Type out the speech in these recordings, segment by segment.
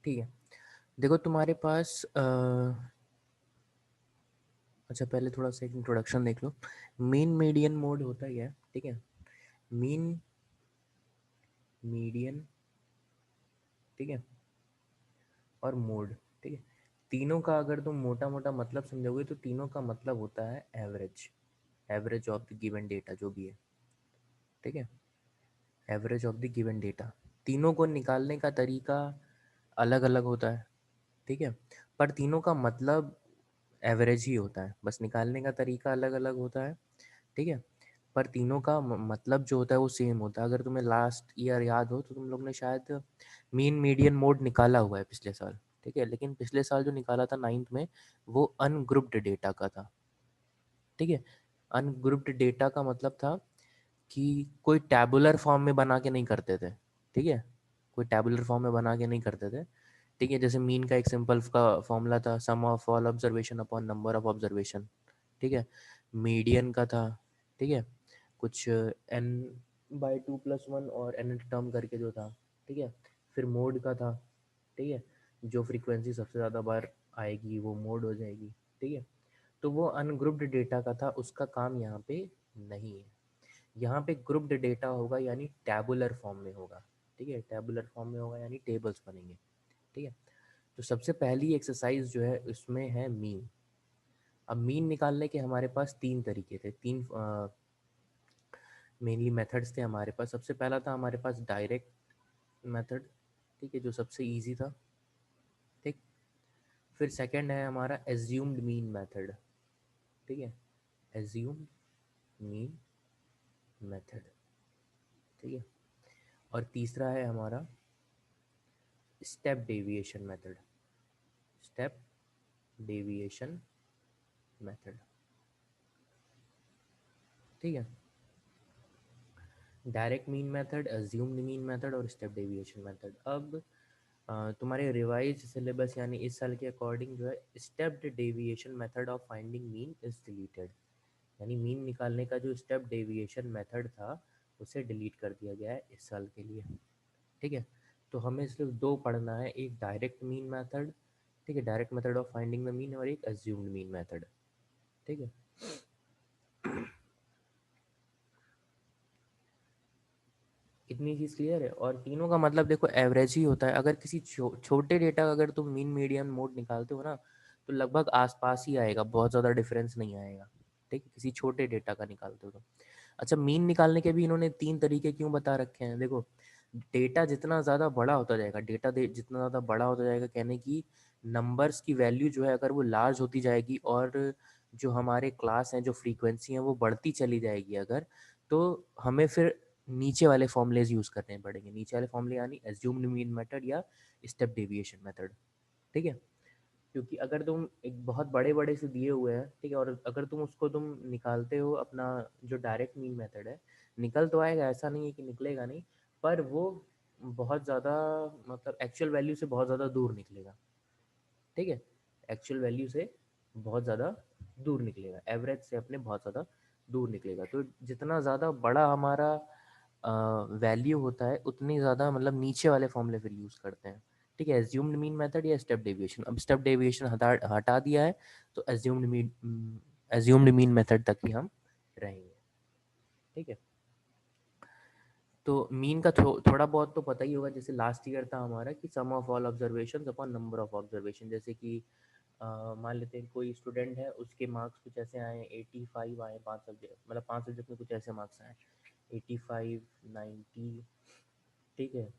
ठीक है। देखो तुम्हारे पास अच्छा पहले थोड़ा सा एक इंट्रोडक्शन देख लो। मीन मीडियन मोड होता ही है, ठीक है। मीन मीडियन, ठीक है, और मोड, ठीक है। तीनों का अगर तुम मोटा मोटा मतलब समझोगे तो तीनों का मतलब होता है average, average of the given data जो भी है, ठीक है। Average of the given data, तीनों को निकालने का तरीका अलग अलग होता है, ठीक है। पर तीनों का मतलब एवरेज ही होता है, बस निकालने का तरीका अलग अलग होता है, ठीक है। पर तीनों का मतलब जो होता है वो सेम होता है। अगर तुम्हें लास्ट ईयर याद हो तो तुम लोग ने शायद मीन मीडियन मोड निकाला हुआ है पिछले साल, ठीक है। लेकिन पिछले साल जो निकाला था 9th में वो अनग्रुप्ड डेटा का था, ठीक है। अनग्रुप्ड डेटा का मतलब था कि कोई टैबुलर फॉर्म में बना के नहीं करते थे, ठीक है। कोई टैबुलर फॉर्म में बना के नहीं करते थे, ठीक है। जैसे मीन का एक सिंपल का फॉर्मूला था sum of all observation upon number of observation, ठीक है। मीडियन का था, ठीक है, कुछ n/2+1 और n टर्म करके जो था, ठीक है। फिर मोड का था, ठीक है, जो फ्रीक्वेंसी सबसे ज़्यादा बार आएगी वो मोड हो जाएगी, ठीक है। तो वो अनग्रुप्ड डेटा का था, उसका काम यहाँ पे नहीं है। यहाँ पे ग्रुप्ड डेटा होगा यानी टैबुलर फॉर्म में होगा, ठीक है। टैबुलर फॉर्म में होगा यानी टेबल्स बनेंगे, ठीक है। तो सबसे पहली एक्सरसाइज जो है उसमें है मीन। अब मीन निकालने के हमारे पास तीन तरीके थे, तीन मेनली मेथड्स थे हमारे पास। सबसे पहला था हमारे पास डायरेक्ट मेथड, ठीक है, जो सबसे इजी था, ठीक। फिर सेकंड है हमारा एज्यूम्ड मीन मेथड, ठीक है, एज्यूम्ड मीन मेथड, ठीक है। और तीसरा है हमारा step deviation method, step deviation method, ठीक है। Direct mean method, assumed mean method और स्टेप डेविएशन मेथड। अब तुम्हारे रिवाइज सिलेबस यानी इस साल के अकॉर्डिंग जो है stepped deviation method of finding mean is deleted, यानी मीन निकालने का जो स्टेप डेविएशन मेथड था उसे डिलीट कर दिया गया है इस साल के लिए, ठीक है। तो हमें सिर्फ दो पढ़ना है, एक डायरेक्ट मीन मेथड, ठीक है, direct method of finding the mean, और एक अज्यूम्ड मीन मेथड, ठीक है। इतनी चीज़ क्लियर है। और तीनों का मतलब देखो एवरेज ही होता है। अगर किसी छोटे डेटा का अगर तुम मीन मीडियन मोड निकालते हो ना तो लगभग आसपास ही आएगा, बहुत ज़्यादा डिफरेंस नहीं आएगा, ठीक है, किसी छोटे डेटा का निकालते हो तो। अच्छा मीन निकालने के भी इन्होंने तीन तरीके क्यों बता रखे हैं, देखो डेटा जितना ज़्यादा बड़ा होता जाएगा, डेटा जितना ज़्यादा बड़ा होता जाएगा, कहने की नंबर्स की वैल्यू जो है अगर वो लार्ज होती जाएगी और जो हमारे क्लास हैं जो फ्रीक्वेंसी हैं वो बढ़ती चली जाएगी अगर, तो हमें फिर नीचे वाले फॉर्मूलेज यूज़ करने पड़ेंगे। नीचे वाले फॉर्मूले यानी एज्यूम्ड मीन मेथड या स्टेप डेविएशन मेथड, ठीक है। क्योंकि अगर तुम एक बहुत बड़े बड़े से दिए हुए हैं, ठीक है, और अगर तुम उसको तुम निकालते हो अपना जो डायरेक्ट मीन मेथड है, निकल तो आएगा, ऐसा नहीं है कि निकलेगा नहीं, पर वो बहुत ज़्यादा मतलब एक्चुअल वैल्यू से बहुत ज़्यादा दूर निकलेगा, ठीक है। एक्चुअल वैल्यू से बहुत ज़्यादा दूर निकलेगा, एवरेज से अपने बहुत ज़्यादा दूर निकलेगा। तो जितना ज़्यादा बड़ा हमारा वैल्यू होता है उतनी ज़्यादा मतलब नीचे वाले फॉर्मूले फिर यूज़ करते हैं, ठीक है। एज्यूम्ड मीन मेथड या स्टेप डेविएशन, अब स्टेप डेविएशन हटा दिया है तो एज्यूम्ड मीन मेथड तक ही हम रहेंगे, ठीक है। तो मीन का थोड़ा बहुत तो पता ही होगा, जैसे लास्ट ईयर था हमारा कि sum of all observation upon number of observation. जैसे कि मान लेते हैं कोई स्टूडेंट है, उसके मार्क्स कुछ ऐसे आए 85 आए, 5 सब्जेक्ट मतलब 5 सब्जेक्ट में कुछ ऐसे मार्क्स आए 85 90, ठीक है,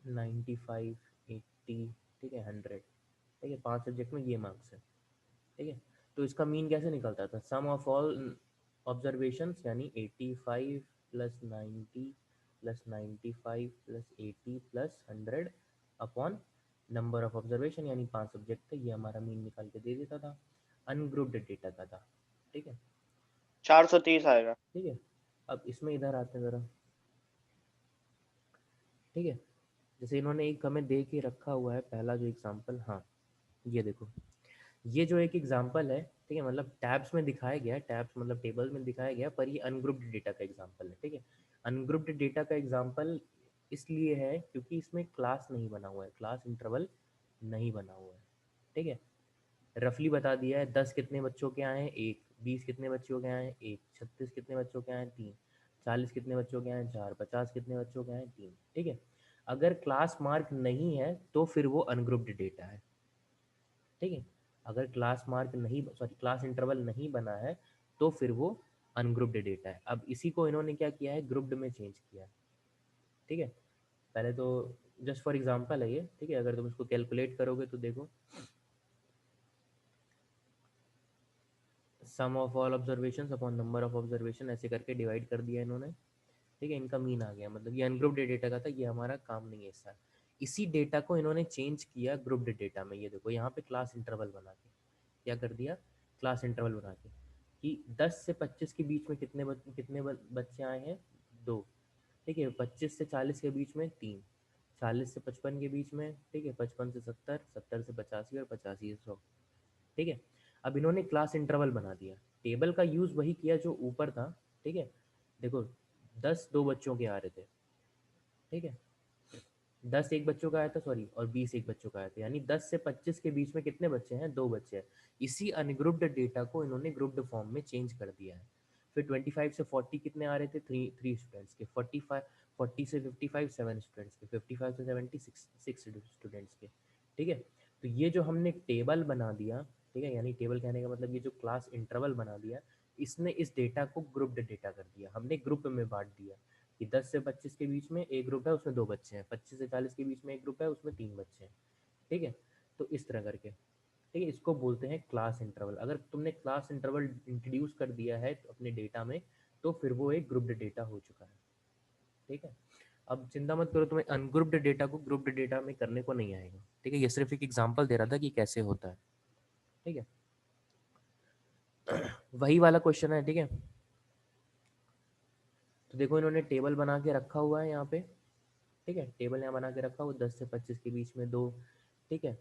95 80, ठीक है, 100, ठीक है, 5 सब्जेक्ट में ये मार्क्स है, ठीक है। तो इसका मीन कैसे निकलता था, सम ऑफ ऑल ऑब्जर्वेशंस यानी 85 plus 90 plus 95 plus 80 plus 100 upon number of observation यानी 5 सब्जेक्ट थे, ये हमारा मीन निकाल के दे देता था। अनग्रुप्ड डेटा का था, ठीक है, 430 आएगा। ठीक है। अब इसमें इधर आते हैं ज़रा, ठीक है। जैसे इन्होंने एक हमें दे के रखा हुआ है पहला जो एग्जांपल, हाँ ये देखो, ये जो एक एग्जांपल है, ठीक है, मतलब टैब्स में दिखाया गया है, टैब्स मतलब टेबल में दिखाया गया, पर ये अनग्रुप्ड डेटा का एग्जांपल है, ठीक है। अनग्रुप्ड डेटा का एग्जांपल इसलिए है क्योंकि इसमें क्लास नहीं बना हुआ है, क्लास इंटरवल नहीं बना हुआ है। ठीक है, रफली बता दिया है 10 कितने बच्चों के आए हैं, 1, 20 कितने बच्चों के आए हैं, 1, 36 कितने बच्चों के आए हैं, 3, 40 कितने बच्चों के आए हैं, 4, 50 कितने बच्चों के आए हैं, 3। ठीक है, अगर क्लास मार्क नहीं है तो फिर वो अनग्रुप्ड डेटा है। ठीक है, अगर क्लास मार्क नहीं, सॉरी क्लास इंटरवल नहीं बना है तो फिर वो अनग्रुप्ड डेटा है। अब इसी को इन्होंने क्या किया है, ग्रुप्ड में चेंज किया है। ठीक है, पहले तो जस्ट फॉर एग्जांपल है ये। ठीक है, अगर तुम इसको कैलकुलेट करोगे तो देखो, sum of all observation upon number of observation ऐसे करके डिवाइड कर दिया इन्होंने। ठीक है, इनका मीन आ गया, मतलब ये अनग्रुप्ड डेटा का था, ये हमारा काम नहीं है इसका। इसी डेटा को इन्होंने चेंज किया ग्रुप्ड डेटा में। ये देखो यहाँ पे क्लास इंटरवल बना के क्या कर दिया, क्लास इंटरवल बना के कि 10 से 25 के बीच में कितने बच्चे आए हैं, 2। ठीक है, 25 से 40 के बीच में 3, 40 से 55 के बीच में, ठीक है, 55 से 70, 70 से 85 और 85 से 100। ठीक है, अब इन्होंने क्लास इंटरवल बना दिया, टेबल का यूज़ वही किया जो ऊपर था। ठीक है, देखो 10 दो बच्चों के आ रहे थे। ठीक है, 10 एक बच्चों का आया था, सॉरी, और 20 एक बच्चों का आया था, यानी 10 से 25 के बीच में कितने बच्चे हैं, 2 बच्चे हैं। इसी अनग्रुप्ड डेटा को इन्होंने ग्रुप्ड फॉर्म में चेंज कर दिया है। फिर 25 से 40 कितने आ रहे थे, थ्री स्टूडेंट्स के। 45, 40 से 55 7 स्टूडेंट्स के। 55 से 70 6 स्टूडेंट्स के। ठीक है, तो ये जो हमने टेबल बना दिया, ठीक है, यानी टेबल कहने का मतलब ये जो क्लास इंटरवल बना दिया, इसने इस डेटा को ग्रुप्ड डेटा कर दिया, हमने ग्रुप में बांट दिया कि 10 से 25 के बीच में एक ग्रुप है उसमें 2 बच्चे हैं, 25 से 40 के बीच में एक ग्रुप है उसमें 3 बच्चे हैं। ठीक है, तो इस तरह करके, ठीक है, इसको बोलते हैं क्लास इंटरवल। अगर तुमने क्लास इंटरवल इंट्रोड्यूस कर दिया है अपने डेटा में तो फिर वो एक ग्रुप्ड डेटा हो चुका है। ठीक है, अब चिंता मत करो, तुम्हें अनग्रुप्ड डेटा को ग्रुप्ड डेटा में करने को नहीं आएगा। ठीक है, ये सिर्फ एक एग्जांपल दे रहा था कि कैसे होता है। ठीक है, वही वाला क्वेश्चन है। ठीक है, तो देखो इन्होंने टेबल बना के रखा हुआ है यहाँ पे। ठीक है, टेबल यहाँ बना के रखा हुआ, 10 से 25 के बीच में 2। ठीक है,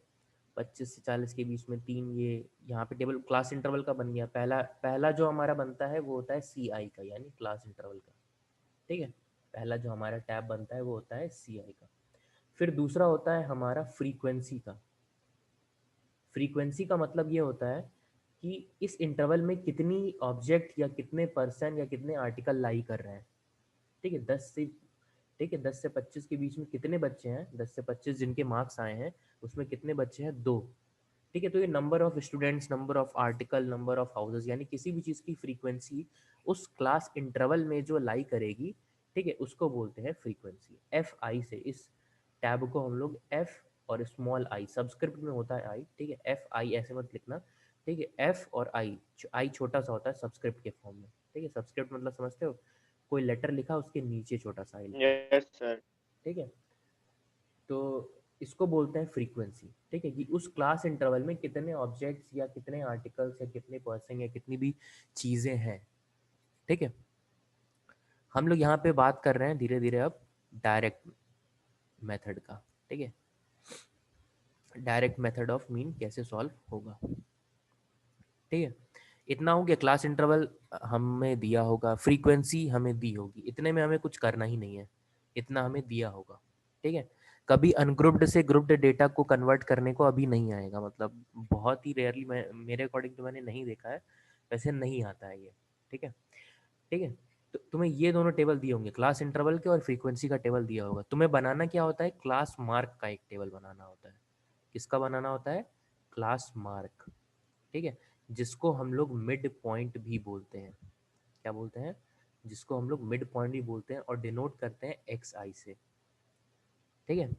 25 से 40 के बीच में 3। ये यहाँ पे टेबल क्लास इंटरवल का बन गया। पहला पहला जो हमारा बनता है वो होता है सी आई का, यानी क्लास इंटरवल का। ठीक है, पहला जो हमारा टैब बनता है वो होता है सी आई का। फिर दूसरा होता है हमारा फ्रीक्वेंसी का। फ्रीक्वेंसी का मतलब ये होता है कि इस इंटरवल में कितनी ऑब्जेक्ट या कितने पर्सन या कितने आर्टिकल लाई कर रहे हैं। ठीक है, 10 से, ठीक है, 10 से 25 के बीच में कितने बच्चे हैं, 10 से 25 जिनके मार्क्स आए हैं उसमें कितने बच्चे हैं, 2। ठीक है, तो ये number of students, number of article, number of houses, यानी किसी भी चीज़ की फ्रीक्वेंसी उस क्लास इंटरवल में जो लाई करेगी, ठीक है, उसको बोलते हैं फ्रीक्वेंसी। एफ आई से इस टैब को हम लोग एफ और स्मॉल आई, सबस्क्रिप्ट में होता है आई। ठीक है, एफ आई ऐसे मत लिखना। ठीक है, एफ और आई, आई छोटा सा होता है सबस्क्रिप्ट के फॉर्म में। ठीक है, सबस्क्रिप्ट मतलब समझते हो, कोई लेटर लिखा उसके नीचे छोटा सा आई लिखा। Yes sir. ठीक है, तो इसको बोलते हैं फ्रीक्वेंसी। ठीक है, कि उस क्लास इंटरवल में कितने ऑब्जेक्ट्स या कितने आर्टिकल्स या कितने पर्सन या कितनी भी चीज़ें हैं। ठीक है, हम लोग यहाँ पे बात कर रहे हैं धीरे धीरे अब डायरेक्ट मेथड का। ठीक है, डायरेक्ट मेथड ऑफ मीन कैसे सॉल्व होगा। ठीक है, इतना हो गया। क्लास इंटरवल हमें दिया होगा, फ्रीक्वेंसी हमें दी होगी, इतने में हमें कुछ करना ही नहीं है, इतना हमें दिया होगा। ठीक है, कभी अनग्रुप्ड से ग्रुप्ड डेटा को कन्वर्ट करने को अभी नहीं आएगा, मतलब बहुत ही रेयरली, मैं मेरे अकॉर्डिंग तो मैंने नहीं देखा है, वैसे नहीं आता है ये। ठीक है, ठीक है, तो तुम्हें ये दोनों टेबल दिए होंगे, क्लास इंटरवल के और फ्रीक्वेंसी का टेबल दिया होगा। तुम्हें बनाना क्या होता है, क्लास मार्क का एक टेबल बनाना होता है। किसका बनाना होता है, क्लास मार्क। ठीक है, जिसको हम लोग मिड पॉइंट भी बोलते हैं। क्या बोलते हैं, जिसको हम लोग मिड पॉइंट भी बोलते हैं और डिनोट करते हैं एक्स आई से। ठीक है,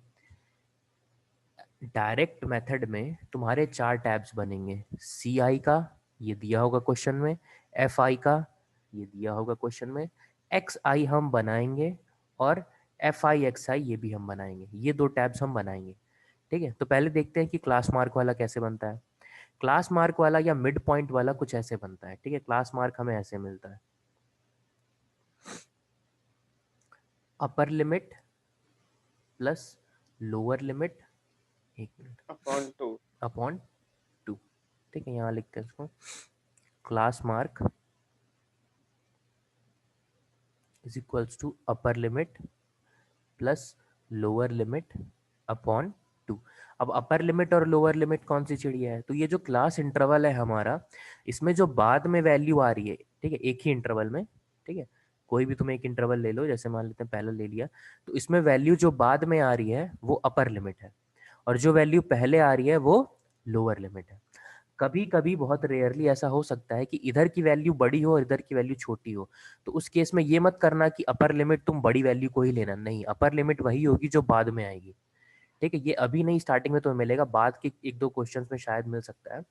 डायरेक्ट मेथड में तुम्हारे 4 टैब्स बनेंगे, सी आई का ये दिया होगा क्वेश्चन में, एफ आई का ये दिया होगा क्वेश्चन में, एक्स आई हम बनाएंगे, और एफ आई एक्स आई ये भी हम बनाएंगे। ये 2 टैब्स हम बनाएंगे। ठीक है, तो पहले देखते हैं कि क्लास मार्क वाला कैसे बनता है। क्लास मार्क वाला या मिड पॉइंट वाला कुछ ऐसे बनता है। ठीक है, क्लास मार्क हमें ऐसे मिलता है, upper limit plus lower limit, एक मिनट, अपॉन 2। अपॉन 2। ठीक है, यहाँ लिखते हैं इसको, class mark is equals to upper limit plus lower limit upon 2। अब अपर लिमिट और लोअर लिमिट कौन सी चिड़िया है? तो ये जो क्लास इंटरवल है हमारा, इसमें जो बाद में वैल्यू आ रही है, ठीक है, एक ही इंटरवल में, ठीक है, कोई भी तुम एक इंटरवल ले लो, जैसे मान लेते हैं पहला ले लिया, तो इसमें वैल्यू जो बाद में आ रही है वो अपर लिमिट है, और जो वैल्यू पहले आ रही है वो लोअर लिमिट है। कभी कभी बहुत रेयरली ऐसा हो सकता है कि इधर की वैल्यू बड़ी हो और इधर की वैल्यू छोटी हो, तो उस केस में ये मत करना कि अपर लिमिट तुम बड़ी वैल्यू को ही लेना, नहीं, अपर लिमिट वही होगी जो बाद में आएगी, ठीक है। ये अभी नहीं, स्टार्टिंग में तुम्हें मिलेगा, बाद के एक दो क्वेश्चंस में शायद मिल सकता है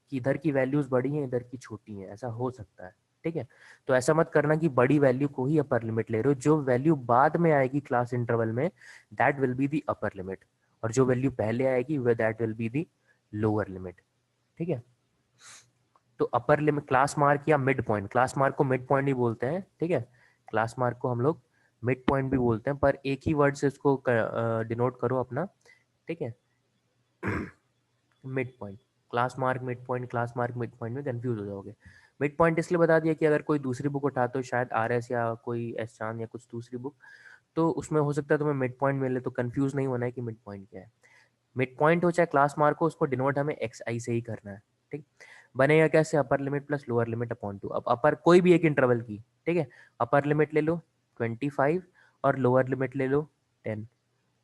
कि इधर की वैल्यूज बड़ी हैं इधर की छोटी हैं, ऐसा हो सकता है, ठीक है। तो ऐसा मत करना कि बड़ी वैल्यू को ही अपर लिमिट ले रहे हो, जो वैल्यू बाद में आएगी क्लास इंटरवल में that will be the upper limit, और जो वैल्यू पहले आएगी वह that will be the lower limit, ठीक है। तो अपर लिमिट क्लास मार्क या मिड पॉइंट, क्लास मार्क को मिड पॉइंट ही बोलते हैं, ठीक है, क्लास मार्क को हम लोग मिड पॉइंट भी बोलते हैं, पर एक ही वर्ड से इसको डिनोट करो अपना, ठीक है। Mid point, class mark mid point, class mark mid point में कंफ्यूज हो जाओगे। मिड पॉइंट इसलिए बता दिया कि अगर कोई दूसरी बुक उठाते हो, शायद आर एस या कोई एस चांद या कुछ दूसरी बुक, तो उसमें हो सकता है तुम्हें मिड पॉइंट मिले, तो कंफ्यूज नहीं होना है कि मिड पॉइंट क्या है। मिड पॉइंट हो चाहे क्लास मार्क हो, उसको डिनोट हमें एक्स आई से ही करना है, ठीक। बनेगा कैसे? अपर limit plus lower limit upon 2। अब अपर कोई भी एक इंटरवल की, ठीक है, अपर लिमिट ले लो 25 और लोअर लिमिट ले लो 10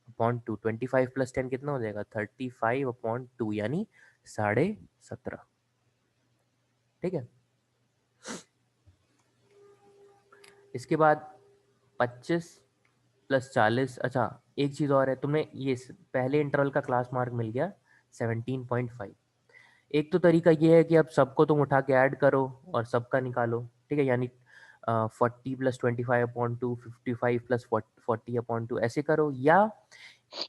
अपॉन 2। 25 प्लस 10 कितना हो जाएगा? 35 अपॉन 2, यानी 17.5, ठीक है। इसके बाद 25 प्लस 40, अच्छा एक चीज़ और है, तुमने ये पहले इंटरवल का क्लास मार्क मिल गया 17.5। एक तो तरीका ये है कि अब सबको तुम उठा के ऐड करो और सबका निकालो, ठीक है, यानी 40 प्लस 25/2, 55 प्लस 40/2 ऐसे करो, या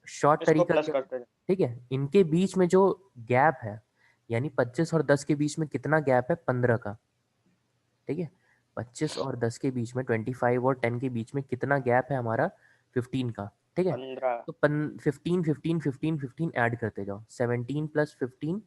शॉर्ट इसको तरीका प्लस क्या है, करते हैं। ठीक है, इनके बीच में जो गैप है, यानी 25 और 10 के बीच में कितना गैप है? 15 का, ठीक है। 25 और 10 के बीच में, 25 और 10 के बीच में कितना गैप है हमारा? 15 का, ठीक है। 15। तो 15 15 15 15 ऐड करते जाओ, 17 प्लस 15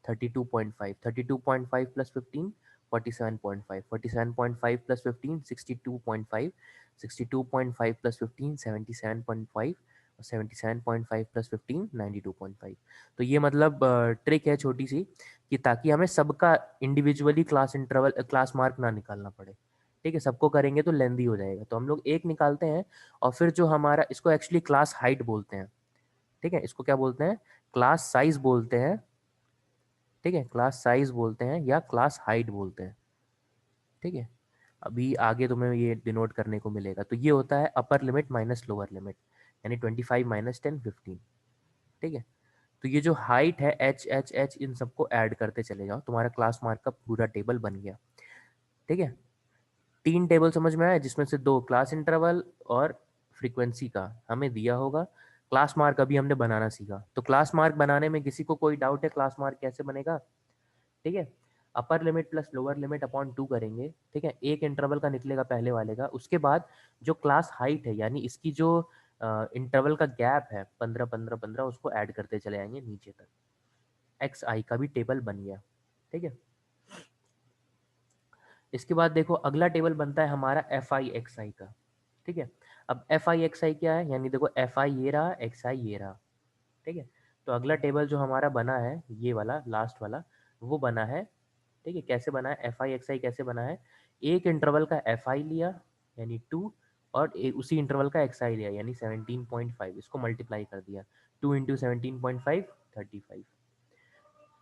32.5, 32.5 प्लस 15 47.5, 47.5 प्लस 15 62.5, 62.5 प्लस 15 77.5, और 77.5 प्लस 15 92.5। तो ये मतलब ट्रिक है छोटी सी, कि ताकि हमें सबका individually class interval class mark ना निकालना पड़े, ठीक है, सबको करेंगे तो लेंदी हो जाएगा, तो हम लोग एक निकालते हैं, और फिर जो हमारा, इसको एक्चुअली क्लास हाइट बोलते हैं, ठीक है, इसको क्या बोलते हैं? क्लास साइज बोलते हैं, ठीक है, क्लास साइज बोलते हैं या क्लास हाइट बोलते हैं, ठीक है। अभी आगे तुम्हें ये डिनोट करने को मिलेगा। तो ये होता है upper limit minus lower limit, यानी 25 माइनस 10 15, ठीक है। तो ये जो हाइट है एच एच एच, इन सबको ऐड करते चले जाओ, तुम्हारा क्लास मार्क का पूरा टेबल बन गया, ठीक है। 3 टेबल समझ में आया, जिसमें से 2 क्लास इंटरवल और फ्रीक्वेंसी का हमें दिया होगा। क्लास मार्क अभी हमने बनाना सीखा, तो क्लास मार्क बनाने में किसी को कोई डाउट है क्लास मार्क कैसे बनेगा? ठीक है, upper limit plus lower limit upon 2 करेंगे, ठीक है, एक इंटरवल का निकलेगा पहले वाले का, उसके बाद जो क्लास हाइट है, यानी इसकी जो इंटरवल का गैप है 15 15 15, उसको ऐड करते चले आएंगे नीचे तक। एक्स आई का भी टेबल बन गया, ठीक है। इसके बाद देखो अगला टेबल बनता है हमारा एफ आई एक्स आई का, ठीक है। अब एफ आई एक्स आई क्या है? यानी देखो एफ आई ये रहा, एक्स आई ये रहा, ठीक है। तो अगला टेबल जो हमारा बना है, ये वाला लास्ट वाला, वो बना है, ठीक है। कैसे बना है? एफ आई एक्स आई कैसे बना है? एक इंटरवल का एफ आई लिया यानी 2, और उसी इंटरवल का एक्स आई लिया यानी 17.5, इसको मल्टीप्लाई कर दिया, 2 इंटू 17.5 35,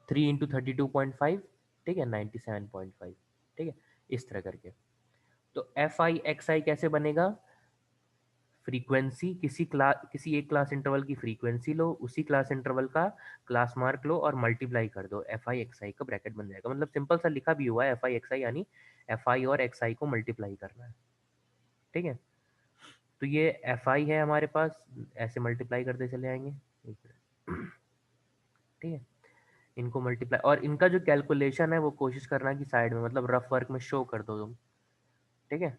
3 इंटू 32.5, ठीक है, 97.5, ठीक है, इस तरह करके। तो एफ आई एक्स आई कैसे बनेगा? फ्रीक्वेंसी, किसी एक क्लास इंटरवल की फ्रीक्वेंसी लो, उसी क्लास इंटरवल का क्लास मार्क लो और मल्टीप्लाई कर दो, एफ आई एक्स आई का ब्रैकेट बन जाएगा। मतलब सिंपल सा लिखा भी हुआ है एफ आई एक्स आई, यानी एफ आई और एक्स आई को मल्टीप्लाई करना है, ठीक है। तो ये एफ आई है हमारे पास, ऐसे मल्टीप्लाई करते चले आएंगे, एक मिनट, ठीक है। इनको मल्टीप्लाई, और इनका जो कैलकुलेशन है वो कोशिश करना कि साइड में, मतलब रफ वर्क में शो कर दो तुम, ठीक है।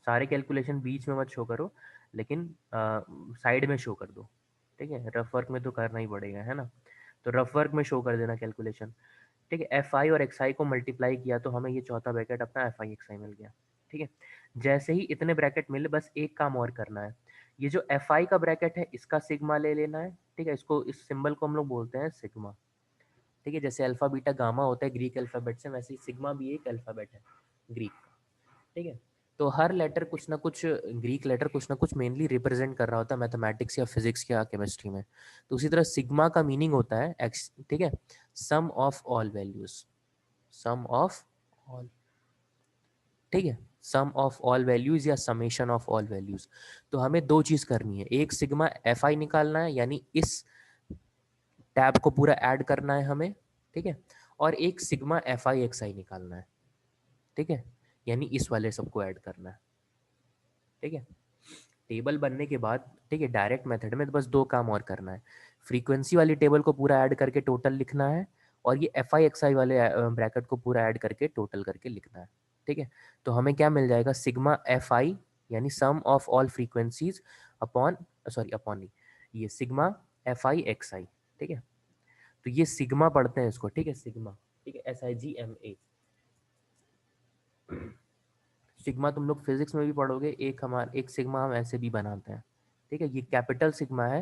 सारे कैलकुलेशन बीच में मत शो करो, लेकिन साइड में शो कर दो, ठीक है, रफ वर्क में तो करना ही पड़ेगा, है ना। तो रफ वर्क में शो कर देना कैलकुलेशन, ठीक है। एफ आई और एक्स आई को मल्टीप्लाई किया तो हमें ये चौथा ब्रैकेट अपना एफ आई एक्स आई मिल गया, ठीक है। जैसे ही इतने ब्रैकेट मिले, बस एक काम और करना है, ये जो एफ आई का ब्रैकेट है इसका सिग्मा ले लेना है, ठीक है। इसको, इस सिंबल को हम लोग बोलते हैं सिग्मा, ठीक है। जैसे अल्फा बीटा गामा होता है ग्रीक अल्फ़ाबेट से, वैसे ही सिग्मा भी एक अल्फ़ाबेट है ग्रीक का, ठीक है। तो हर लेटर कुछ ना कुछ, ग्रीक लेटर कुछ ना कुछ मेनली रिप्रेजेंट कर रहा होता है मैथमेटिक्स या फिजिक्स या केमिस्ट्री में। तो उसी तरह सिग्मा का मीनिंग होता है एक्स, ठीक है, sum of all values, sum of all, ठीक है, सम ऑफ ऑल वैल्यूज या समेशन ऑफ ऑल वैल्यूज। तो हमें दो चीज करनी है, एक सिग्मा एफ आई निकालना है, यानी इस टैब को पूरा ऐड करना है हमें, ठीक है, और एक सिग्मा एफ आई एक्स आई निकालना है, ठीक है, यानी इस वाले सबको ऐड करना है, ठीक है। टेबल बनने के बाद, ठीक है, डायरेक्ट मेथड में तो बस दो काम और करना है, फ्रीक्वेंसी वाली टेबल को पूरा ऐड करके टोटल लिखना है, और ये एफ आई एक्स आई वाले ब्रैकेट को पूरा ऐड करके टोटल करके लिखना है, ठीक है। तो हमें क्या मिल जाएगा, सिग्मा एफ आई यानी sum of all frequencies upon, sorry upon नहीं, ये sigma f i x i, ठीक है। तो ये सिग्मा पढ़ते हैं इसको, ठीक है, सिग्मा, ठीक है, S I G M A. Sigma तुम लोग फिजिक्स में भी पढ़ोगे, एक हमारा एक सिग्मा हम ऐसे भी बनाते हैं, ठीक है, ये कैपिटल सिग्मा है,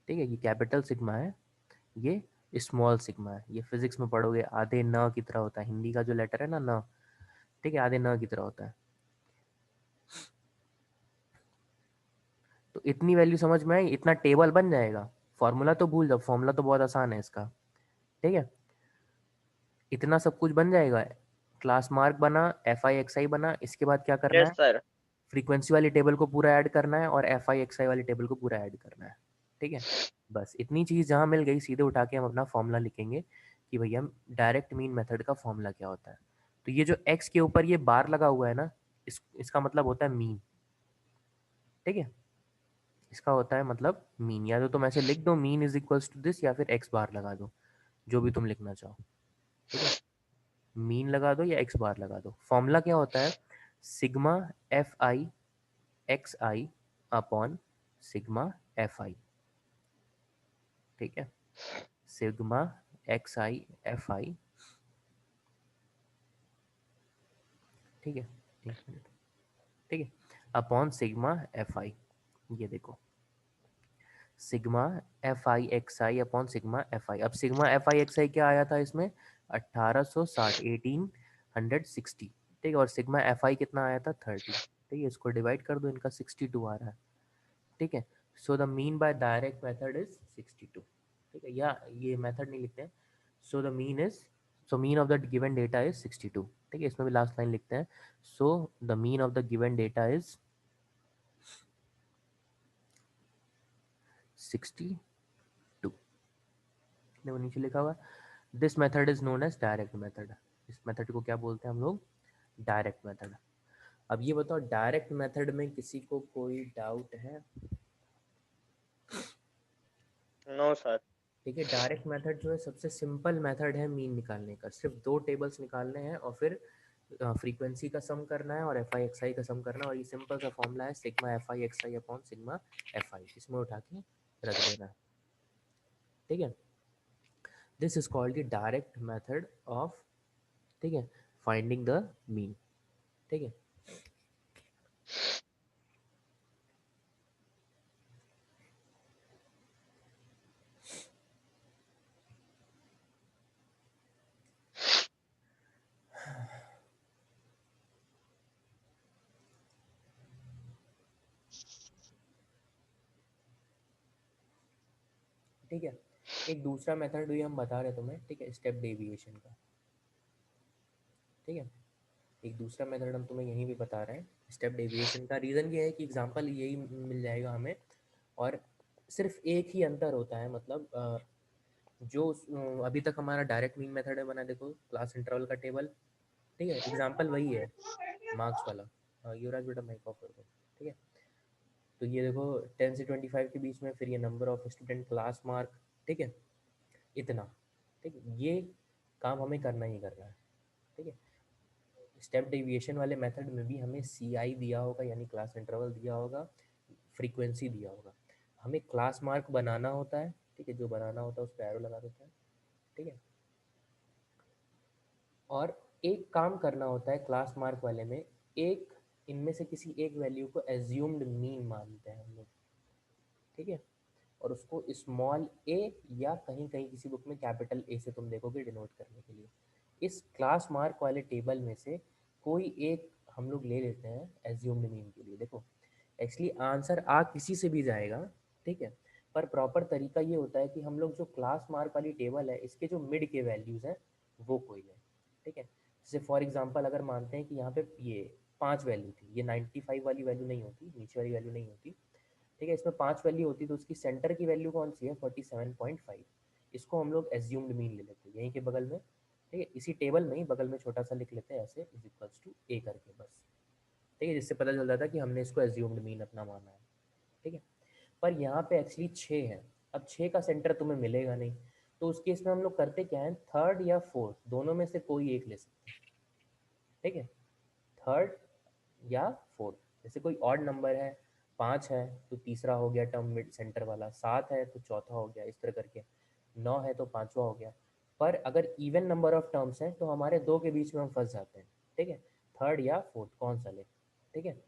ठीक है, ये कैपिटल सिग्मा है, ये स्मॉल सिग्मा है। ये फिजिक्स में पढ़ोगे, आधे न की तरह होता है, हिंदी का जो लेटर है ना न, ठीक है, आधे न की तरह होता है। तो इतनी वैल्यू समझ में आई, इतना टेबल बन जाएगा। फॉर्मूला तो भूल जाओ, फॉर्मूला तो बहुत आसान है इसका, ठीक है, इतना सब कुछ बन जाएगा। क्लास मार्क बना, एफ आई एक्स आई बना, इसके बाद क्या करना यस है, सर। फ्रीक्वेंसी वाली टेबल को पूरा ऐड करना है और एफ आई एक्स आई वाली टेबल को पूरा ऐड करना है, ठीक है। बस इतनी चीज़ जहाँ मिल गई, सीधे उठा के हम अपना फॉर्मूला लिखेंगे कि भैया डायरेक्ट मीन मेथड का फॉर्मूला क्या होता है। तो ये जो एक्स के ऊपर ये बार लगा हुआ है ना, इसका मतलब होता है मीन, ठीक है, इसका होता है मतलब मीन। या तो तुम ऐसे लिख दो mean is equals to this, या फिर एक्स बार लगा दो, जो भी तुम लिखना चाहो, ठीक है। मीन लगा दो या एक्स बार लगा दो। फॉर्मूला क्या होता है, sigma f i x I upon sigma f आई, ठीक है, sigma x I F I, ठीक है, एक मिनट, ठीक है, अपॉन सिग्मा एफ आई। ये देखो, sigma f i x I upon sigma f आई। अब सिग्मा एफ आई एक्स आई क्या आया था इसमें, 1860, 1860, ठीक है, और सिग्मा एफ आई कितना आया था, 30, ठीक है। इसको डिवाइड कर दो, इनका 62 आ रहा है, ठीक है। So the mean by direct method is 62, ठीक है, या ये मेथड नहीं लिखते हैं, so the mean is, so mean of the given data is 62, ठीक है। इसमें भी लास्ट लाइन लिखते हैं, so the mean of the given data is 62, वो नीचे लिखा हुआ। This method is known as direct method. इस मेथड को क्या बोलते हैं हम लोग, डायरेक्ट मेथड। अब ये बताओ, डायरेक्ट मेथड में किसी को कोई डाउट है, नो सर। ठीक है। डायरेक्ट मेथड जो है सबसे सिंपल मेथड है मीन निकालने का, सिर्फ दो टेबल्स निकालने हैं और फिर फ्रीक्वेंसी का सम करना है और एफ आई एक्स आई का सम करना है, और ये सिंपल सा फॉर्मूला है sigma f i x I upon sigma f आई, इसमें उठा के रख देना है, ठीक है। This is called the direct method of, ठीक है, फाइंडिंग द मीन, ठीक है। ठीक है, एक दूसरा मेथड भी हम बता रहे तुम्हें, ठीक है, स्टेप डेविएशन का, ठीक है। एक दूसरा मेथड हम तुम्हें यहीं भी बता रहे हैं स्टेप डेविएशन का। रीज़न ये है कि एग्जांपल यही मिल जाएगा हमें, और सिर्फ एक ही अंतर होता है, मतलब जो अभी तक हमारा डायरेक्ट मीन मेथड है बना, देखो क्लास इंटरवल का टेबल, ठीक है, एग्जांपल वही है मार्क्स वाला। युवराज बेटा माइक ऑफ कर दो, ठीक है। तो ये देखो 10 से 25 के बीच में, फिर ये number of student, class mark, ठीक है, इतना, ठीक है, ये काम हमें करना ही करना है, ठीक है। स्टेप डेविएशन वाले मेथड में भी हमें सी आई दिया होगा, यानी क्लास इंटरवल दिया होगा, फ्रीक्वेंसी दिया होगा, हमें क्लास मार्क बनाना होता है, ठीक है, जो बनाना होता है उस पर एरो लगा देता है, ठीक है। और एक काम करना होता है क्लास मार्क वाले में, एक इनमें से किसी एक वैल्यू को एज्यूम्ड मीन मानते हैं हम लोग, ठीक है, और उसको स्मॉल ए या कहीं कहीं किसी बुक में कैपिटल ए से तुम देखोगे डिनोट करने के लिए। इस क्लास मार्क वाले टेबल में से कोई एक हम लोग ले लेते हैं एज्यूम्ड मीन के लिए। देखो एक्चुअली आंसर आ किसी से भी जाएगा, ठीक है, पर प्रॉपर तरीका ये होता है कि हम लोग जो क्लास मार्क वाली टेबल है इसके जो मिड के वैल्यूज़ हैं वो कोई लें, ठीक है। जैसे फॉर एग्जांपल अगर मानते हैं कि यहाँ पे ये 5 वैल्यू थी, ये 95 वाली वैल्यू नहीं होती, नीचे वाली वैल्यू नहीं होती, ठीक है, इसमें 5 वैल्यू होती तो उसकी सेंटर की वैल्यू कौन सी है 47.5। इसको हम लोग एज्यूम्ड मीन ले लेते हैं यहीं के बगल में, ठीक है, इसी टेबल में ही बगल में छोटा सा लिख लेते हैं ऐसे इज इक्वल्स टू ए करके बस, ठीक है, जिससे पता चल जाता है कि हमने इसको एज्यूम्ड मीन अपना माना है, ठीक है। पर यहाँ पे एक्चुअली 6 है, अब 6 का सेंटर तुम्हें मिलेगा नहीं, तो उस केस में हम लोग करते क्या है, थर्ड या फोर्थ दोनों में से कोई एक ले सकते हैं, ठीक है, थर्ड या फोर्थ। जैसे कोई ऑड नंबर है, 5 है तो तीसरा हो गया टर्म मिड सेंटर वाला, 7 है तो चौथा हो गया, इस तरह करके 9 है तो पांचवा हो गया। पर अगर इवन नंबर ऑफ टर्म्स हैं तो हमारे दो के बीच में हम फंस जाते हैं, ठीक है, थर्ड या फोर्थ कौन सा ले, ठीक है।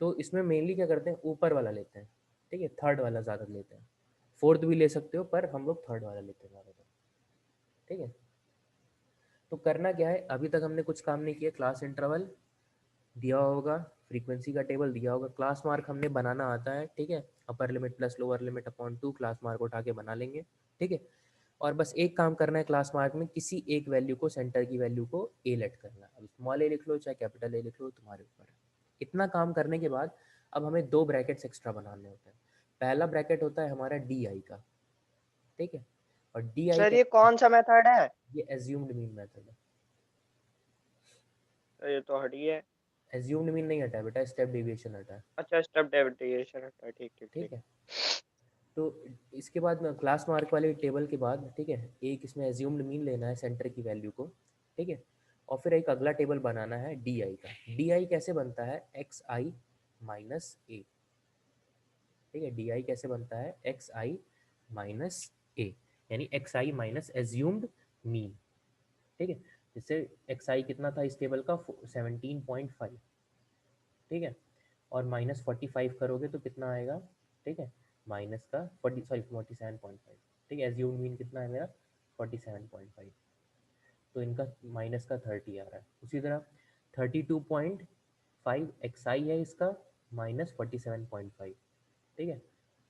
तो इसमें मेनली क्या करते हैं, ऊपर वाला लेते हैं, ठीक है, थर्ड वाला ज़्यादा लेते हैं, फोर्थ भी ले सकते हो पर हम लोग थर्ड वाला लेते हैं ज़्यादातर, ठीक है। तो करना क्या है, अभी तक हमने कुछ काम नहीं किया, क्लास इंटरवल दिया होगा, फ्रीक्वेंसी का टेबल दिया होगा, क्लास मार्क हमने बनाना आता है, ठीक है, upper limit plus lower limit upon 2 class mark उठा के बना लेंगे, ठीक है। और बस एक काम करना है क्लास मार्क में, किसी एक वैल्यू को सेंटर की वैल्यू को ए लेट करना है, अब स्मॉल ए लिख लो चाहे कैपिटल ए लिख लो तुम्हारे ऊपर है। इतना काम करने के बाद अब हमें दो ब्रैकेट्स एक्स्ट्रा बनाने होते हैं। पहला ब्रैकेट होता है हमारा डी आई का, ठीक है, और डी आई सर का ये कौन सा मेथड है? ये एज्यूम्ड मीन मेथड है। सर ये तो हटी है। एज्यूम्ड मीन नहीं हटा है बेटा, स्टेप डेविएशन हटा है, अच्छा, स्टेप डेविएशन हटा है, ठीक ठीक ठीक। ठीक है। तो इसके बाद में क्लास मार्क वाले टेबल के बाद, ठीक है, एक इसमें एज्यूम्ड मीन लेना है सेंटर की वैल्यू को, ठीक है, और फिर एक अगला टेबल बनाना है डी आई का। डी आई कैसे बनता है, एक्स आई माइनस ए, ठीक है, डी आई कैसे बनता है, एक्स आई माइनस ए, यानी x i minus assumed mean, ठीक है। जिससे एक्स आई कितना था इस टेबल का 17.5, ठीक है, और माइनस 45 करोगे तो कितना आएगा, ठीक है, माइनस का 47.5, ठीक है, एज्यूम मीन कितना है मेरा 47.5, तो इनका माइनस का 30 आ रहा है। उसी तरह 32.5 एक्स आई है इसका, माइनस 47.5, ठीक है।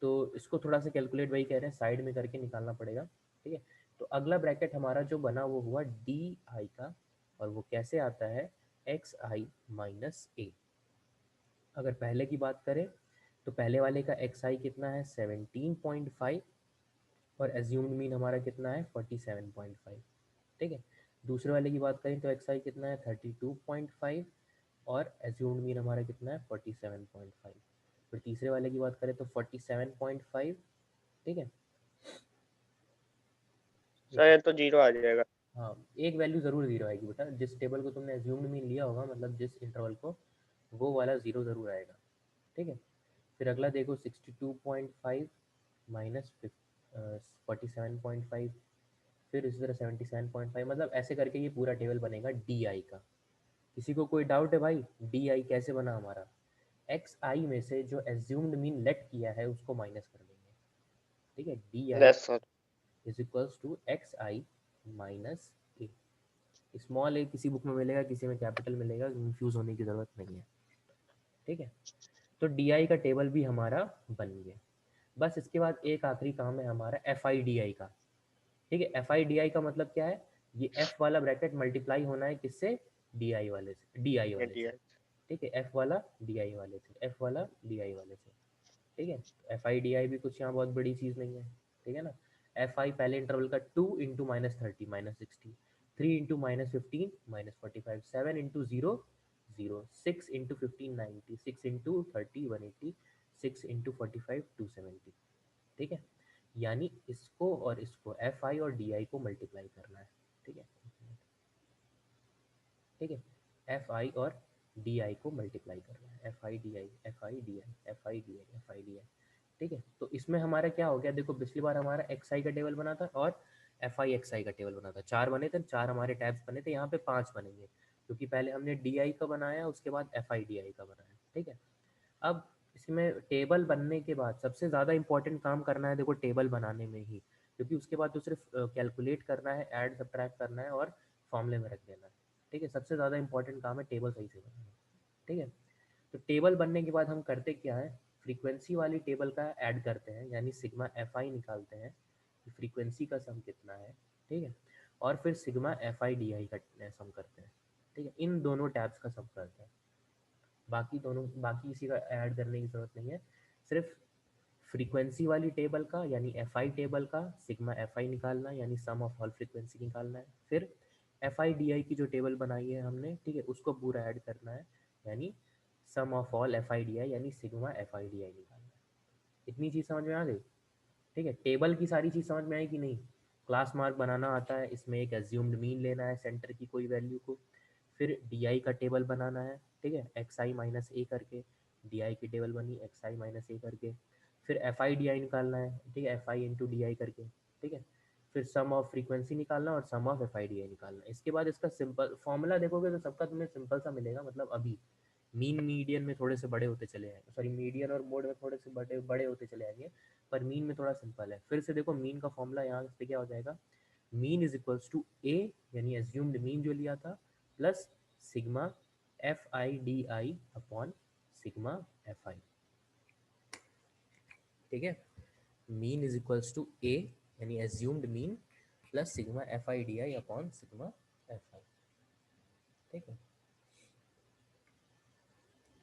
तो इसको थोड़ा सा कैलकुलेट वही कह रहे हैं साइड में करके निकालना पड़ेगा, ठीक है। तो अगला ब्रैकेट हमारा जो बना वो हुआ डी आई का, और वो कैसे आता है, एक्स आई माइनस ए। अगर पहले की बात करें तो पहले वाले का एक्स आई कितना है 17.5, और एज्यूम्ड मीन हमारा कितना है 47.5, ठीक है। दूसरे वाले की बात करें तो एक्स आई कितना है 32.5, और एज्यूम्ड मीन हमारा कितना है 47.5। फिर तीसरे वाले की बात करें तो 47.5, ठीक है, ये सर ये तो जीरो आ जाएगा। हाँ एक वैल्यू ज़रूर जीरो आएगी बेटा, जिस टेबल को तुमने एज्यूम्ड मीन लिया होगा मतलब जिस इंटरवल को, वो वाला ज़ीरो ज़रूर आएगा, ठीक है। फिर अगला देखो 62.5 माइनस 47.5, फिर इसी तरह 77.5, मतलब ऐसे करके ये पूरा टेबल बनेगा डी आई का। किसी को कोई डाउट है भाई, डी आई कैसे बना हमारा, एक्स आई में से जो एज्यूम्ड मीन लेट किया है उसको माइनस कर देंगे, ठीक है, d i yes sir. Is equals to x i minus a. Small a किसी बुक में मिलेगा किसी में कैपिटल मिलेगा, कंफ्यूज होने की ज़रूरत नहीं है, ठीक है। तो डी आई का टेबल भी हमारा बन गया। बस इसके बाद एक आखिरी काम है हमारा एफ आई डी आई का, ठीक है। एफ आई डी आई का मतलब क्या है, ये एफ वाला ब्रैकेट मल्टीप्लाई होना है किससे, डी आई वाले से, डी आई वाले से, इंडिया। ठीक है, एफ वाला डी आई वाले से, एफ वाला डी आई वाले से, ठीक है। एफ आई डी आई भी कुछ यहाँ बहुत बड़ी चीज़ नहीं है, ठीक है ना। एफ आई पहले इंटरवल का 2 into -30 -60, 3 into -15 -45, 7 into 0 0, 6 into 15 90, 6 into 30 180, 6 into 45 270, ठीक है। यानी इसको और इसको एफ आई और डी आई को मल्टीप्लाई करना है, ठीक है, ठीक है, एफ आई और डी आई को मल्टीप्लाई करना है, f i d I F i d I F i d I F i d आई, ठीक है। तो इसमें हमारा क्या हो गया, देखो पिछली बार हमारा एक्स आई का टेबल बना था और एफ आई एक्स आई का टेबल बना था, चार बने थे, चार हमारे टैब्स बने थे, यहाँ पे पांच बनेंगे क्योंकि पहले हमने डी आई का बनाया उसके बाद एफ आई डी आई का बनाया, ठीक है। अब इसमें टेबल बनने के बाद सबसे ज़्यादा इंपॉर्टेंट काम करना है देखो टेबल बनाने में ही, क्योंकि उसके बाद तो सिर्फ कैलकुलेट करना है, ऐड सब्ट्रैक्ट करना है और फॉर्मूले में रख देना है। ठीक है, सबसे ज़्यादा इंपॉर्टेंट काम है टेबल सही से बनाना। ठीक है, तो टेबल बनने के बाद हम करते क्या है, फ्रीक्वेंसी वाली टेबल का ऐड करते हैं, यानी सिग्मा एफ आई निकालते हैं कि फ्रीक्वेंसी का सम कितना है। ठीक है, और फिर सिग्मा एफ आई डी आई का सम करते हैं। ठीक है, इन दोनों टैब्स का सम करते हैं, बाकी किसी का ऐड करने की ज़रूरत नहीं है। सिर्फ फ्रीक्वेंसी वाली टेबल का यानी एफ आई टेबल का सिग्मा एफ आई निकालना है, यानी सम ऑफ ऑल फ्रीक्वेंसी निकालना है। फिर एफ आई डी आई की जो टेबल बनाई है हमने, ठीक है, उसको पूरा ऐड करना है, यानी sum of all f i d i यानी sigma f i d i निकालना है। इतनी चीज़ समझ में आ गई? ठीक है, टेबल की सारी चीज़ समझ में आई कि नहीं? क्लास मार्क बनाना आता है, इसमें एक एज्यूम्ड मीन लेना है सेंटर की कोई वैल्यू को, फिर डी आई का टेबल बनाना है। ठीक है, एक्स आई माइनस ए करके डी आई की टेबल बनी एक्स आई माइनस ए करके, फिर एफ आई डी आई निकालना है। ठीक है, f i into d i करके। ठीक है, फिर सम ऑफ फ्रीक्वेंसी निकालना और sum of f i d i निकालना। इसके बाद इसका सिंपल फॉर्मूला देखोगे तो सबका तुम्हें सिंपल सा मिलेगा, मतलब अभी मीन मीडियन में थोड़े से बड़े होते चले जाएंगे, सॉरी मीडियन और मोड में थोड़े से बड़े बड़े होते चले जाएंगे, पर मीन में थोड़ा सिंपल है। फिर से देखो मीन का फॉर्मूला यहाँ से क्या हो जाएगा, मीन इज इक्वल्स टू ए यानी एज्यूम्ड मीन जो लिया था, plus sigma f i d I upon sigma f आई। ठीक है, मीन इज इक्वल्स टू ए यानी assumed mean plus sigma f i d I upon sigma f आई। ठीक है,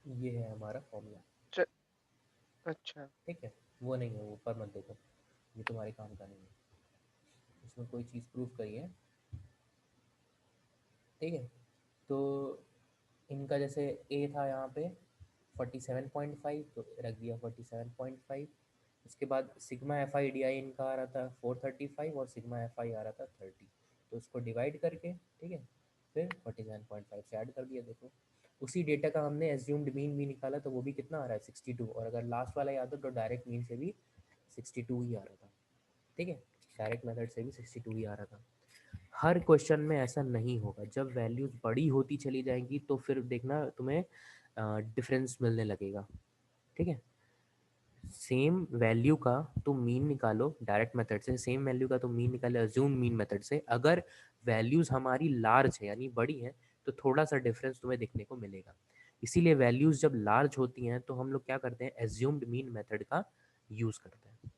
ये है हमारा फॉर्मूला। च- अच्छा। ठीक है, वो नहीं है, ऊपर मत देखो, ये तुम्हारे काम का नहीं है, इसमें कोई चीज़ प्रूफ करिए। ठीक है, तो इनका जैसे ए था यहाँ पे 47.5, तो रख दिया 47.5। उसके बाद सिग्मा एफ आई डी आई इनका आ रहा था 435 और सिग्मा एफ आई आ रहा था 30, तो उसको डिवाइड करके, ठीक है, फिर 47.5 से ऐड कर दिया। देखो उसी डेटा का हमने एज्यूम्ड मीन भी निकाला, तो वो भी कितना आ रहा है 62, और अगर लास्ट वाला याद हो तो डायरेक्ट मीन से भी 62 ही आ रहा था। ठीक है, डायरेक्ट मेथड से भी 62 ही आ रहा था। हर क्वेश्चन में ऐसा नहीं होगा, जब वैल्यूज बड़ी होती चली जाएंगी तो फिर देखना तुम्हें डिफरेंस मिलने लगेगा। ठीक है, सेम वैल्यू का तुम मीन निकालो डायरेक्ट मेथड से, सेम वैल्यू का तुम मीन निकालो अज्यूम मीन मेथड से, अगर वैल्यूज हमारी लार्ज है यानी बड़ी हैं, तो थोड़ा सा डिफरेंस तुम्हें देखने को मिलेगा। इसीलिए वैल्यूज जब लार्ज होती हैं तो हम लोग क्या करते हैं, एज्यूम्ड मीन मेथड का यूज़ करते हैं।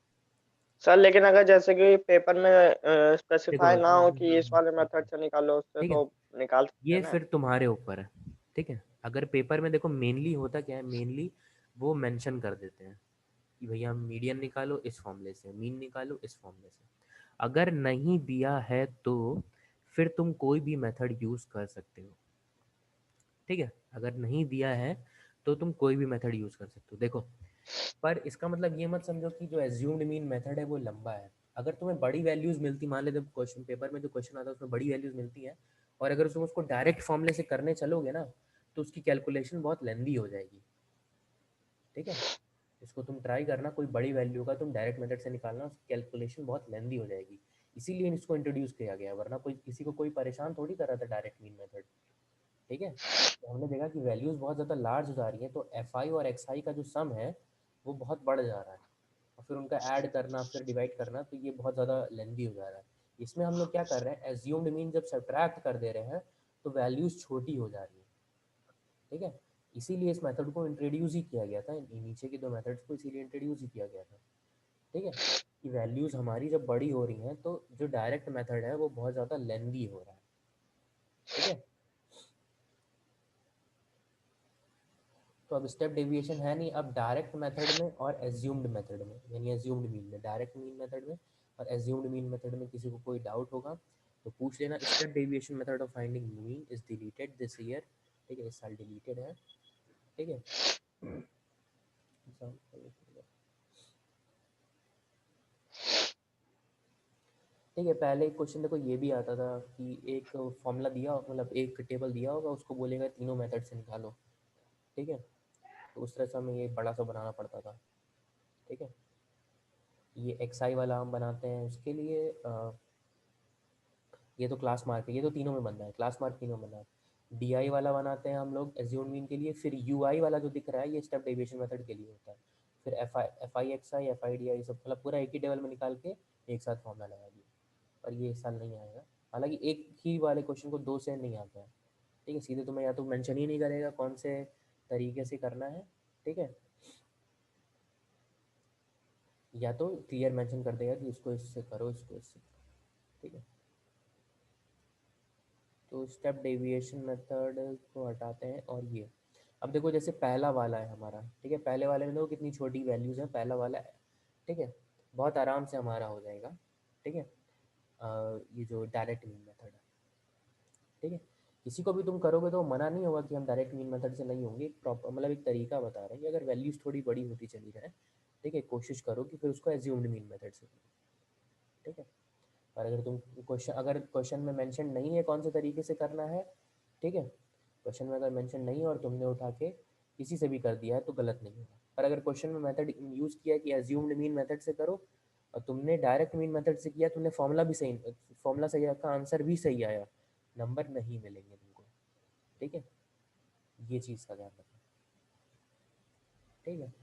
सर लेकिन अगर जैसे कि पेपर में देखो स्पेसिफाई ना हो कि इस वाले मेथड से निकालो, उससे ठीक है, तो निकाल सकते ये हैं ना। फिर तुम्हारे ऊपर है। ठीक है, अगर पेपर में देखो मेनली होता क्या है, मेनली वो मेंशन कर देते हैं कि भैया मीडियन निकालो इस फॉर्मूले से, मीन निकालो इस फॉर्मूले से। अगर नहीं दिया है तो फिर तुम कोई भी मेथड यूज़ कर सकते हो। ठीक है, अगर नहीं दिया है तो तुम कोई भी मेथड यूज़ कर सकते हो। देखो, पर इसका मतलब ये मत समझो कि जो एज्यूम्ड मीन मेथड है वो लंबा है। अगर तुम्हें बड़ी वैल्यूज़ मिलती, मान लेते क्वेश्चन पेपर में जो क्वेश्चन आता है उसमें बड़ी वैल्यूज़ मिलती हैं, और अगर तुम उसको डायरेक्ट फॉर्मूले से करने चलोगे ना, तो उसकी कैलकुलेशन बहुत लेंदी हो जाएगी। ठीक है, इसको तुम ट्राई करना, कोई बड़ी वैल्यू का तुम डायरेक्ट मेथड से निकालना, उसकी कैलकुलेशन बहुत लेंदी हो जाएगी। इसीलिए इसको इंट्रोड्यूस किया गया, वरना कोई किसी को कोई परेशान थोड़ी कर रहा था डायरेक्ट मीन मेथड। ठीक है, तो हमने देखा कि वैल्यूज़ बहुत ज़्यादा लार्ज हो जा रही हैं, तो एफ आई और एक्स आई का जो सम है वो बहुत बढ़ जा रहा है, और फिर उनका ऐड करना फिर डिवाइड करना, तो ये बहुत ज़्यादा लेंदी हो जा रहा है। इसमें हम लोग क्या कर रहे हैं, एज्यूम्ड मीन जब सब्ट्रैक्ट कर दे रहे हैं तो वैल्यूज़ छोटी हो जा रही है। ठीक है, इसीलिए इस मेथड को इंट्रोड्यूस ही किया गया था, नीचे के दो मेथड्स को इसीलिए इंट्रोड्यूस ही किया गया था। ठीक है, कि वैल्यूज़ हमारी जब बड़ी हो रही हैं तो जो डायरेक्ट मेथड है वो बहुत ज़्यादा लेंदी हो रहा है। ठीक है, तो अब स्टेप डेविएशन है नहीं, अब डायरेक्ट मेथड में और एज्यूम्ड मेथड में, यानी एज्यूम्ड मीन में, डायरेक्ट मीन मेथड में और एज्यूम्ड मीन मेथड में किसी को कोई डाउट होगा तो पूछ लेना। Step deviation method of finding mean is deleted this year. ठीक है, इस साल डिलीटेड है। ठीक है, ठीक है, पहले एक क्वेश्चन देखो ये भी आता था कि एक फॉर्मूला दिया, मतलब एक टेबल दिया होगा, उसको बोलेगा तीनों मेथड से निकालो। ठीक है, तो उस तरह से हमें ये बड़ा सा बनाना पड़ता था। ठीक है, ये एक्स आई वाला हम बनाते हैं उसके लिए ये तो क्लास मार्क है, ये तो तीनों में बनना है, क्लास मार्क तीनों में बनना है। DI वाला बनाते हैं हम लोग एज्यूम्ड मीन के लिए, फिर UI वाला जो दिख रहा है ये स्टेप डेविएशन मेथड के लिए होता है, फिर FIXI FIDI सब मतलब पूरा एक ही टेबल में निकाल के एक साथ फॉर्मूला लगा दिया। और ये इस साल नहीं आएगा, हालांकि एक ही वाले क्वेश्चन को दो से नहीं आता है, ठीक है। सीधे तुम्हें या तो मेंशन ही नहीं करेगा कौन से तरीके से करना है, ठीक है, या तो क्लियर मेंशन कर देगा कि इसको इससे करो, इसको इससे करो, ठीक है। तो स्टेप डेविएशन मेथड को हटाते हैं और ये अब देखो जैसे पहला वाला है हमारा, ठीक है, पहले वाले में देखो कितनी छोटी वैल्यूज़ है, पहला वाला है, ठीक है, बहुत आराम से हमारा हो जाएगा, ठीक है। ये जो डायरेक्ट मीन मेथड है, ठीक है, किसी को भी तुम करोगे तो मना नहीं होगा कि हम डायरेक्ट मीन मेथड से नहीं होंगे, एक प्रॉपर मतलब एक तरीका बता रहे हैं कि अगर वैल्यूज़ थोड़ी बड़ी होती चली जाए, ठीक है, कोशिश करो कि फिर उसको एज्यूम्ड मीन मेथड से करो, ठीक है। और अगर तुम अगर क्वेश्चन में मेंशन नहीं है कौन से तरीके से करना है, ठीक है, क्वेश्चन में अगर मेंशन नहीं है और तुमने उठा के किसी से भी कर दिया है तो गलत नहीं होगा। पर अगर क्वेश्चन में मेथड यूज़ किया है कि एज्यूम्ड मीन मेथड से करो और तुमने डायरेक्ट मीन मेथड से किया, तुमने फॉर्मूला सही रखा, आंसर भी सही आया, नंबर नहीं मिलेंगे तुमको, ठीक है, ये चीज़ का ध्यान रखना, ठीक है।